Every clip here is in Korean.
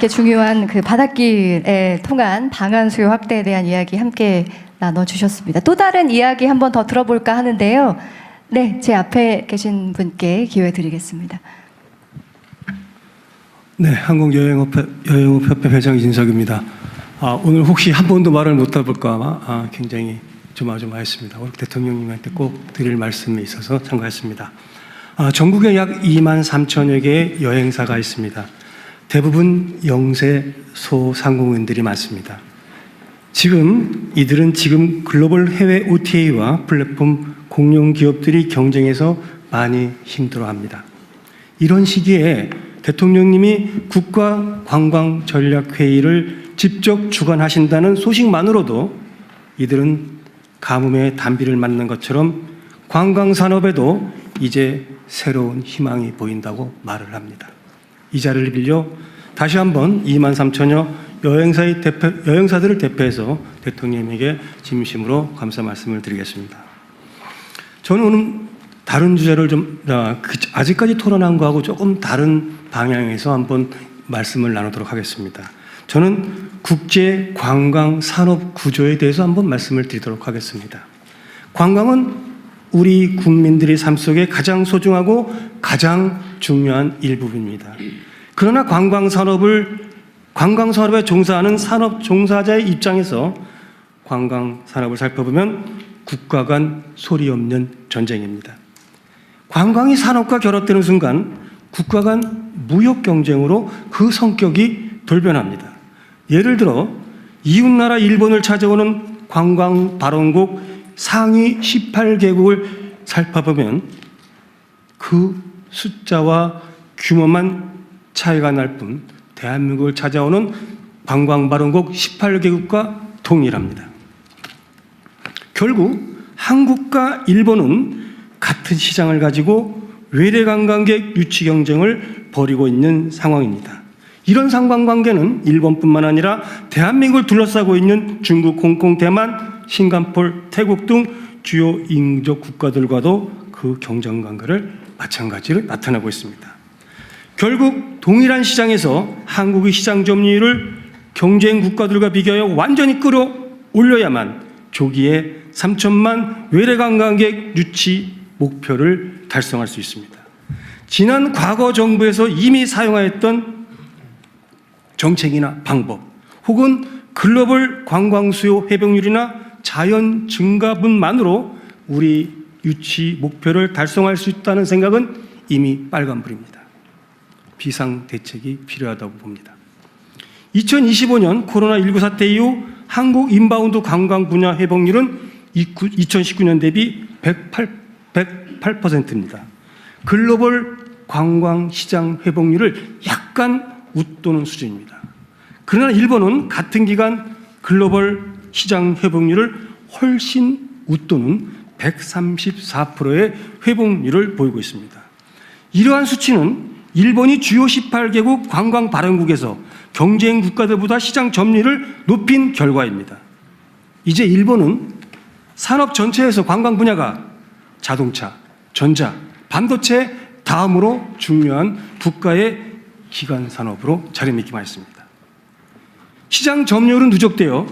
이렇게 중요한 그 바닷길에 통한 방한 수요 확대에 대한 이야기 함께 나눠주셨습니다. 또 다른 이야기 한 번 더 들어볼까 하는데요. 네, 제 앞에 계신 분께 기회 드리겠습니다. 네, 한국여행업협회 회장 이진석입니다. 오늘 혹시 한 번도 말을 못 해볼까 굉장히 조마조마했습니다. 오늘 대통령님한테 꼭 드릴 말씀이 있어서 참가했습니다. 전국에 약 2만 3천여 개의 여행사가 있습니다. 대부분 영세 소상공인들이 많습니다. 이들은 지금 글로벌 해외 OTA와 플랫폼 공룡 기업들이 경쟁해서 많이 힘들어합니다. 이런 시기에 대통령님이 국가관광전략회의를 직접 주관하신다는 소식만으로도 이들은 가뭄에 단비를 맞는 것처럼 관광산업에도 이제 새로운 희망이 보인다고 말을 합니다. 이 자리를 빌려 다시 한번 2만 3천여 여행사들을 대표해서 대통령님에게 진심으로 감사 말씀을 드리겠습니다. 저는 오늘 다른 주제를 아직까지 토론한 거하고 조금 다른 방향에서 한번 말씀을 나누도록 하겠습니다. 저는 국제 관광 산업 구조에 대해서 한번 말씀을 드리도록 하겠습니다. 관광은 우리 국민들의 삶 속에 가장 소중하고 가장 중요한 일부분입니다. 그러나 관광 산업에 종사하는 산업 종사자의 입장에서 관광 산업을 살펴보면 국가 간 소리 없는 전쟁입니다. 관광이 산업과 결합되는 순간 국가 간 무역 경쟁으로 그 성격이 돌변합니다. 예를 들어 이웃나라 일본을 찾아오는 관광 발원국 상위 18개국을 살펴보면 그 숫자와 규모만 차이가 날 뿐 대한민국을 찾아오는 관광 발원국 18개국과 동일합니다. 결국 한국과 일본은 같은 시장을 가지고 외래 관광객 유치 경쟁을 벌이고 있는 상황입니다. 이런 상관관계는 일본뿐만 아니라 대한민국을 둘러싸고 있는 중국, 홍콩, 대만, 싱가포르, 태국 등 주요 인접 국가들과도 그 경쟁 관계를 마찬가지로 나타나고 있습니다. 결국 동일한 시장에서 한국의 시장 점유율을 경쟁 국가들과 비교하여 완전히 끌어올려야만 조기에 3천만 외래 관광객 유치 목표를 달성할 수 있습니다. 지난 과거 정부에서 이미 사용하였던 정책이나 방법 혹은 글로벌 관광 수요 회복률이나 자연 증가분만으로 우리 유치 목표를 달성할 수 있다는 생각은 이미 빨간불입니다. 비상대책이 필요하다고 봅니다. 2025년 코로나19 사태 이후 한국 인바운드 관광 분야 회복률은 2019년 대비 108%입니다. 글로벌 관광 시장 회복률을 약간 웃도는 수준입니다. 그러나 일본은 같은 기간 글로벌 시장 회복률을 훨씬 웃도는 134%의 회복률을 보이고 있습니다. 이러한 수치는 일본이 주요 18개국 관광 발원국에서 경쟁 국가들보다 시장 점유율을 높인 결과입니다. 이제 일본은 산업 전체에서 관광 분야가 자동차, 전자, 반도체 다음으로 중요한 국가의 기관 산업으로 자리매김하고 있습니다. 시장 점유율은 누적되어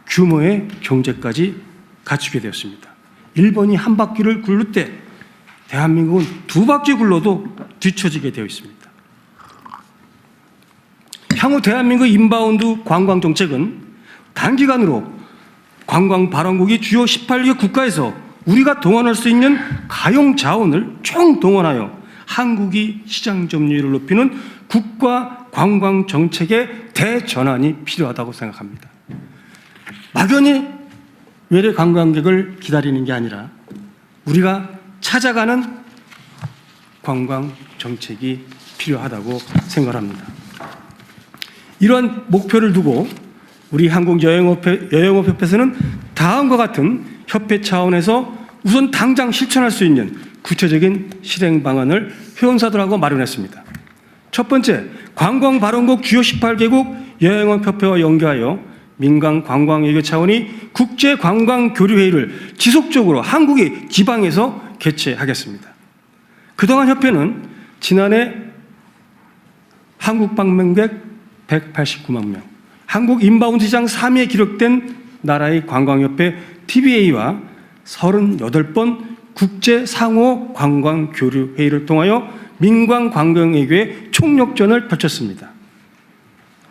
규모의 경제까지 갖추게 되었습니다. 일본이 한 바퀴를 굴릴 때 대한민국은 두 바퀴 굴러도 뒤처지게 되어 있습니다. 향후 대한민국 인바운드 관광 정책은 단기간으로 관광 발원국이 주요 18개 국가에서 우리가 동원할 수 있는 가용 자원을 총동원하여 한국이 시장 점유율을 높이는 국가 관광 정책의 대전환이 필요하다고 생각합니다. 막연히 외래 관광객을 기다리는 게 아니라 우리가 찾아가는 관광 정책이 필요하다고 생각합니다. 이러한 목표를 두고 우리 한국여행업협회에서는 다음과 같은 협회 차원에서 우선 당장 실천할 수 있는 구체적인 실행 방안을 회원사들하고 마련했습니다. 첫 번째, 관광 발원국 주요 18개국 여행업협회와 연계하여 민간 관광외교 차원이 국제 관광 교류 회의를 지속적으로 한국의 지방에서 개최하겠습니다. 그동안 협회는 지난해 한국 방문객 189만 명. 한국 인바운드 시장 3위에 기록된 나라의 관광협회 TBA와 38번 국제 상호 관광 교류 회의를 통하여 민관 관광외교의 총력전을 펼쳤습니다.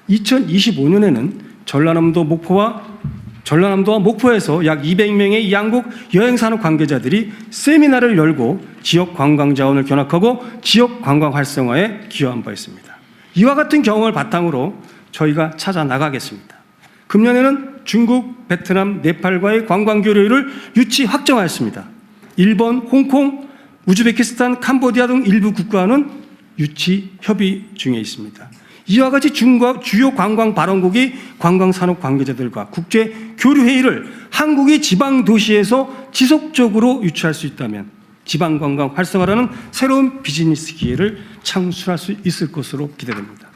2025년에는 전라남도와 목포에서 약 200명의 양국 여행산업 관계자들이 세미나를 열고 지역 관광 자원을 견학하고 지역 관광 활성화에 기여한 바 있습니다. 이와 같은 경험을 바탕으로 저희가 찾아 나가겠습니다. 금년에는 중국, 베트남, 네팔과의 관광 교류를 유치 확정하였습니다. 일본, 홍콩, 우즈베키스탄, 캄보디아 등 일부 국가와는 유치 협의 중에 있습니다. 이와 같이 주요 관광 발원국이 관광산업 관계자들과 국제 교류 회의를 한국의 지방 도시에서 지속적으로 유치할 수 있다면 지방 관광 활성화라는 새로운 비즈니스 기회를 창출할 수 있을 것으로 기대됩니다.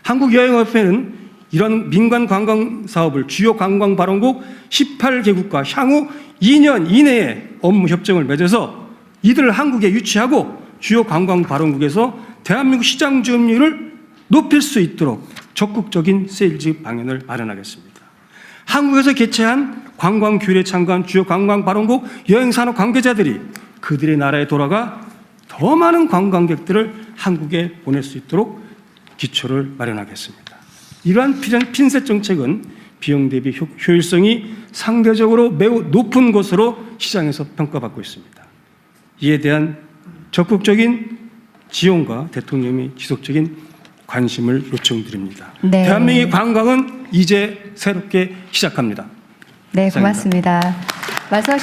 한국여행협회는 이런 민간 관광 사업을 주요 관광 발원국 18개국과 향후 2년 이내에 업무 협정을 맺어서 이들을 한국에 유치하고 주요 관광 발원국에서 대한민국 시장 점유율을 높일 수 있도록 적극적인 세일즈 방향을 마련하겠습니다. 한국에서 개최한 관광 교류에 참가한 주요 관광 발원국 여행산업 관계자들이 그들의 나라에 돌아가 더 많은 관광객들을 한국에 보낼 수 있도록 기초를 마련하겠습니다. 이러한 핀셋 정책은 비용 대비 효율성이 상대적으로 매우 높은 것으로 시장에서 평가받고 있습니다. 이에 대한 적극적인 지원과 대통령의 지속적인 관심을 요청드립니다. 네. 대한민국의 관광은 이제 새롭게 시작합니다. 네, 고맙습니다. 말씀